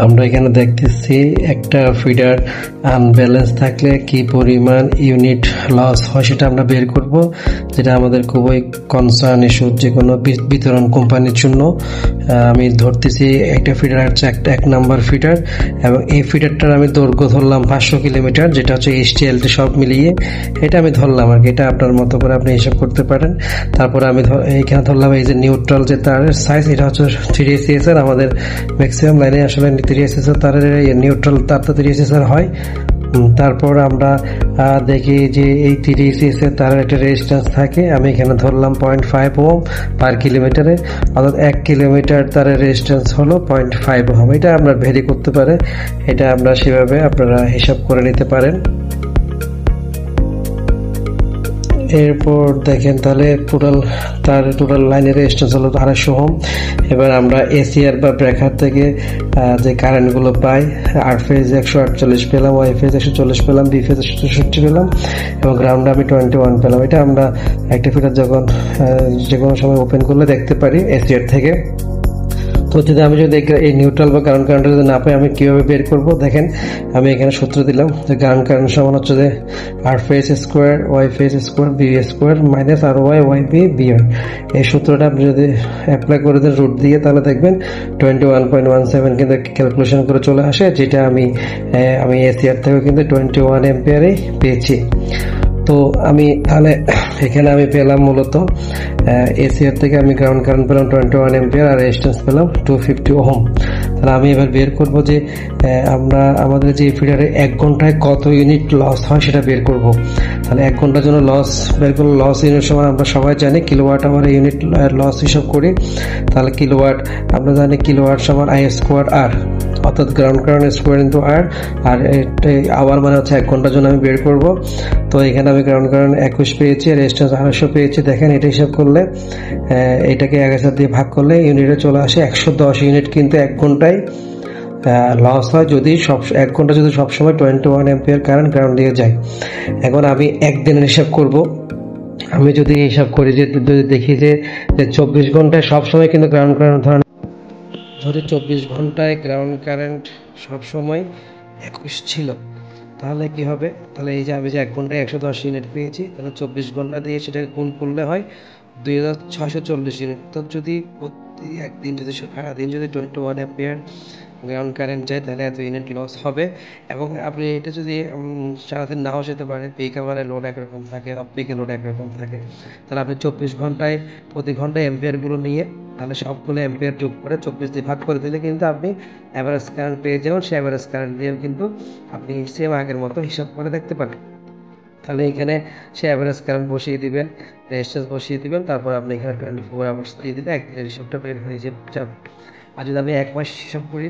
আমরা এখানে দেখতেছি একটা ফিডার আনব্যালেন্স থাকলে কি পরিমাণ ইউনিট লস হয় সেটা আমরা বের করব, যেটা আমাদের খুবই কনসার্ন ইস্যু যে কোনো বিতরণ কোম্পানির জন্য। আমি ধরতেছি একটা ফিডার হচ্ছে এক নাম্বার ফিডার, এবং এই ফিডারটার আমি দৈর্ঘ্য ধরলাম 500 কিলোমিটার, যেটা হচ্ছে HTLT সব মিলিয়ে এটা আমি ধরলাম আর কি। এটা আপনার মতো করে আপনি হিসাব করতে পারেন। তারপরে আমি এখানে ধরলাম এই যে নিউট্রাল যে তারের সাইজ, এটা হচ্ছে 3ACSR। আমাদের ম্যাক্সিমাম লাইনে আসলে 3ACSR তারের নিউট্রাল তারটা 3ACSR হয়। তারপর আমরা দেখি যে এই 3ACSR তারের একটা রেজিস্ট্যান্স থাকে। আমি এখানে ধরলাম 0.5 ওহম পার কিলোমিটারে, অর্থাৎ 1 কিলোমিটার তারের রেজিস্ট্যান্স হলো 0.5 ওহম। এটা আপনার ভেরি করতে পারে, এটা আমরা সেভাবে আপনারা হিসাব করে নিতে পারেন। এরপর দেখেন তাহলে টোটাল লাইনের রেজিস্ট্যান্স হলো 250 ওহম। এবার আমরা এসিআর বা ব্রেকার থেকে যে কারেন্টগুলো পাই, আর ফেজ 148 পেলাম, ওয়াই ফেজ 140 পেলাম, বি ফেজ 163 পেলাম, এবং গ্রাউন্ডে আমি 21 পেলাম। এটা আমরা একটা ফিডার যখন যে কোনো সময় ওপেন করলে দেখতে পারি এসিআর থেকে। তো আমি যদি এই নিউট্রাল বা গ্রাউন্ড কারেন্ট যদি না পাই, আমি কীভাবে বের করব? দেখেন আমি এখানে সূত্র দিলাম যে গ্রাউন্ড কারেন্ট সমান হচ্ছে যে R phase square Y phase square B square minus R Y B B R. এই সূত্রটা আপনি যদি অ্যাপ্লাই করে দেন রুট দিয়ে, তাহলে দেখবেন 21.17 কিন্তু ক্যালকুলেশন করে চলে আসে, যেটা আমি এসিআর থেকেও কিন্তু 21 অ্যাম্পিয়ারেই পেয়েছি। তো আমি তাহলে এখানে আমি পেলাম মূলত এসিআর থেকে আমি গ্রাউন্ড কারেন্ট পেলাম 21 অ্যাম্পিয়ার আর রেজিস্ট্যান্স পেলাম 250 ওহম। তাহলে আমি এবার বের করব যে আমাদের যে ফিডারে 1 ঘন্টায় কত ইউনিট লস হয় সেটা বের করব। তাহলে 1 ঘন্টার জন্য লস বের করলে লস ইউনিট সমান আমরা সবাই জানি কিলোওয়াট আওয়ার ইউনিট লস হিসাব করি। তাহলে কিলোওয়াট আমরা জানি কিলোওয়াট সমান আই স্কোয়ার আর, অর্থাৎ গ্রাউন্ড কারেন্ট স্কোয়ার ইন্টু আর আওয়ার মানে হচ্ছে 1 ঘন্টার জন্য আমি বের করব। তো এখানে আমি গ্রাউন্ড কারেন্ট 21 পেয়েছি আর রেজিস্ট্যান্স 250 পেয়েছি। দেখেন এটা হিসাব করলে এটাকে 1000 দিয়ে ভাগ করলে ইউনিটে চলে আসে 110 ইউনিট কিন্তু 1 ঘন্টায় লস হয় যদি 1 ঘন্টা যদি সবসময় 21 অ্যাম্পিয়ার কারেন্ট গ্রাউন্ড দিয়ে যায়। এখন আমি একদিনের হিসাব করব। আমি যদি হিসাব করি যে যদি দেখি যে 24 ঘন্টায় সবসময় কিন্তু গ্রাউন্ড কারেন্ট ধরে 24 ঘন্টায় গ্রাউন্ড কারেন্ট সবসময় 21 ছিল, তাহলে কি হবে? তাহলে এই যে আমি যে 1 ঘন্টায় 110 ইউনিট পেয়েছি, তাহলে 24 ঘন্টা দিয়ে সেটাকে গুণ করলে হয় 2640 ইউনিট। তো যদি প্রতি একদিন যদি সারাদিন যদি 21 অ্যাম্পিয়ার গ্রাউন্ড কারেন্ট যায়, তাহলে এত ইউনিট লস হবে। এবং আপনি এটা যদি সারাদিন নাও যেতে পারে, পিক আওয়ারে লোড একরকম থাকে, অফ পিকে লোড একরকম থাকে, তাহলে আপনি 24 ঘন্টায় প্রতি ঘন্টায় অ্যাম্পিয়ারগুলো নিয়ে তাহলে সবগুলো অ্যাম্পিয়ার যোগ করে 24 দিয়ে ভাগ করে দিলে কিন্তু আপনি অ্যাভারেজ কারেন্ট পেয়ে যাবেন। সেই অ্যাভারেজ কারেন্ট দিয়ে কিন্তু আপনি সেম আগের মতো হিসাব করে দেখতে পারেন। তাহলে এখানে সে অ্যাভারেজ কারেন্ট বসিয়ে দিবেন, রেজিস্ট্যান্স বসিয়ে দিবেন, তারপর আপনি এখানে 24 আওয়ার্স দিয়ে দিলে একদিনের হিসাবটা বের হয়ে যাবে। আর যদি আমি 1 মাস হিসাব করি,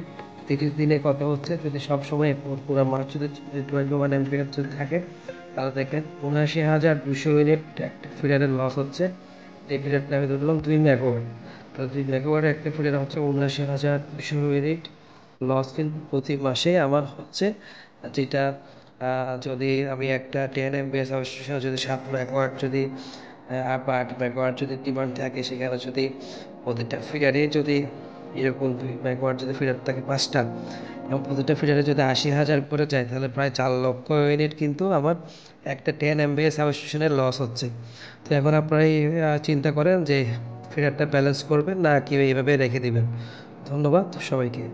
30 দিনে কত হচ্ছে, যদি সবসময় পুরো মাস যদি 21 অ্যাম্পিয়ার যদি থাকে, তাহলে দেখেন 79,200 ইউনিট একটা ফিডারের লস হচ্ছে। এই ফিডারটা আমি ধরলাম 2 মেগাওয়াট। তো 2 মেগাওয়াটের একটা ফিডার হচ্ছে 79,200 ইউনিট লস কিন্তু প্রতি মাসে আমার হচ্ছে, যেটা যদি আমি একটা 10 এমবিএস সাবস্টেশন যদি 7 মেগাওয়াট যদি 8 মেগাওয়াট যদি ডিমান্ড থাকে, সেখানে যদি প্রতিটা ফিডারে যদি এরকম 2 মেগাওয়াট যদি ফিডার থাকে 5টা, এবং প্রতিটা ফিডারে যদি 80,000 করে যায়, তাহলে প্রায় 4 লক্ষ ইউনিট কিন্তু আমার একটা 10 এমবিএস সাবস্টেশনের লস হচ্ছে। তো এখন আপনারা চিন্তা করেন যে ফিডারটা ব্যালেন্স করবেন না কি এইভাবে রেখে দিবেন। ধন্যবাদ সবাইকে।